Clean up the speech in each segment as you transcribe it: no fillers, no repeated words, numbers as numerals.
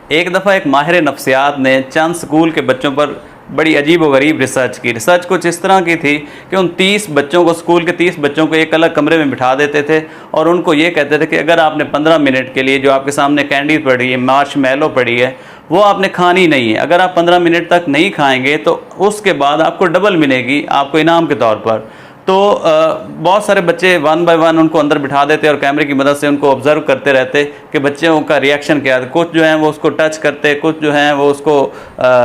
एक दफ़ा एक माहिर नफ्सियात ने चंद स्कूल के बच्चों पर बड़ी अजीब व गरीब रिसर्च की। रिसर्च कुछ इस तरह की थी कि उन 30 बच्चों को, स्कूल के 30 बच्चों को एक अलग कमरे में बिठा देते थे और उनको ये कहते थे कि अगर आपने 15 मिनट के लिए जो आपके सामने कैंडी पड़ी है, मार्शमैलो पड़ी है, वो आपने खानी नहीं है। अगर आप 15 मिनट तक नहीं खाएंगे तो उसके बाद आपको डबल मिलेगी, आपको इनाम के तौर पर। तो बहुत सारे बच्चे वन बाय वन उनको अंदर बिठा देते और कैमरे की मदद से उनको ऑब्ज़र्व करते रहते कि बच्चों का रिएक्शन क्या है। कुछ जो है वो उसको टच करते, कुछ जो है वो उसको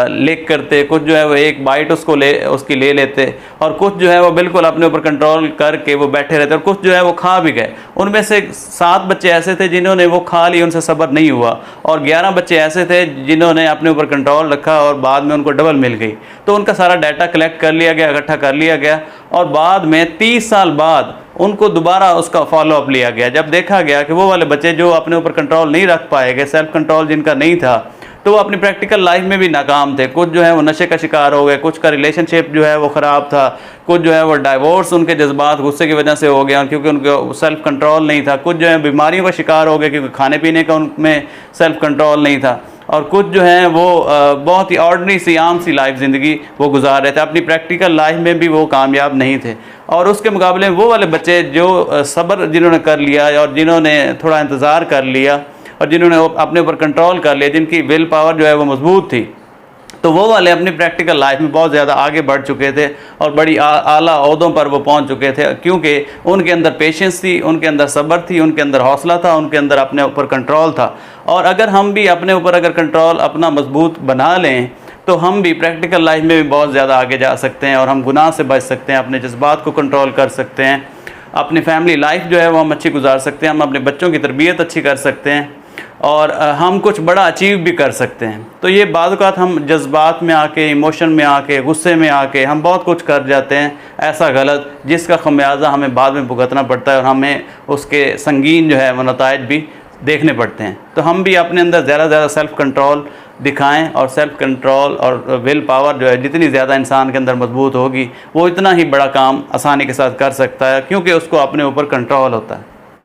लिक करते, कुछ जो है वो एक बाइट उसकी ले लेते, और कुछ जो है वो बिल्कुल अपने ऊपर कंट्रोल करके वो बैठे रहते, और कुछ जो है वो खा भी गए। उनमें से 7 बच्चे ऐसे थे जिन्होंने वो खा ली, उनसे सब्र नहीं हुआ, और 11 बच्चे ऐसे थे जिन्होंने अपने ऊपर कंट्रोल रखा और बाद में उनको डबल मिल गई। तो उनका सारा डाटा कलेक्ट कर लिया गया, इकट्ठा कर लिया गया, और बाद में 30 साल बाद उनको दोबारा उसका फॉलोअप लिया गया। जब देखा गया कि वो वाले बच्चे जो अपने ऊपर कंट्रोल नहीं रख पाएंगे, सेल्फ कंट्रोल जिनका नहीं था, तो वो अपनी प्रैक्टिकल लाइफ में भी नाकाम थे। कुछ जो है वो नशे का शिकार हो गए, कुछ का रिलेशनशिप जो है वो ख़राब था, कुछ जो है वो डाइवोर्स उनके जज्बात गुस्से की वजह से हो गया क्योंकि उनको सेल्फ कंट्रोल नहीं था, कुछ जो है बीमारियों का शिकार हो गए क्योंकि खाने पीने का उनमें सेल्फ कंट्रोल नहीं था, और कुछ जो है वो बहुत ही ऑर्डनरी सी आम सी लाइफ ज़िंदगी वो गुजार रहे थे। अपनी प्रैक्टिकल लाइफ में भी वो कामयाब नहीं थे। और उसके मुकाबले में वो वाले बच्चे जो सब्र जिन्होंने कर लिया और जिन्होंने थोड़ा इंतज़ार कर लिया और जिन्होंने अपने ऊपर कंट्रोल कर लिया, जिनकी विल पावर जो है वो मजबूत थी, तो वो वाले अपनी प्रैक्टिकल लाइफ में बहुत ज़्यादा आगे बढ़ चुके थे और बड़ी आला ओहदों पर वो पहुंच चुके थे, क्योंकि उनके अंदर पेशेंस थी, उनके अंदर सब्र थी, उनके अंदर हौसला था, उनके अंदर अपने ऊपर कंट्रोल था। और अगर हम भी अपने ऊपर अगर कंट्रोल अपना मजबूत बना लें तो हम भी प्रैक्टिकल लाइफ में भी बहुत ज़्यादा आगे जा सकते हैं और हम गुनाह से बच सकते हैं, अपने जज्बात को कंट्रोल कर सकते हैं, अपनी फैमिली लाइफ जो है वो हम अच्छी गुजार सकते हैं, हम अपने बच्चों की तरबियत अच्छी कर सकते हैं और हम कुछ बड़ा अचीव भी कर सकते हैं। तो ये बाद औक़ात हम जज्बात में आके, इमोशन में आके, गुस्से में आके हम बहुत कुछ कर जाते हैं ऐसा गलत, जिसका खमियाजा हमें बाद में भुगतना पड़ता है और हमें उसके संगीन जो है वो नताइज भी देखने पड़ते हैं। तो हम भी अपने अंदर ज़्यादा से ज़्यादा सेल्फ़ कंट्रोल दिखाएं, और सेल्फ़ कंट्रोल और विल पावर जो है जितनी ज़्यादा इंसान के अंदर मजबूत होगी, वो इतना ही बड़ा काम आसानी के साथ कर सकता है, क्योंकि उसको अपने ऊपर कंट्रोल होता है।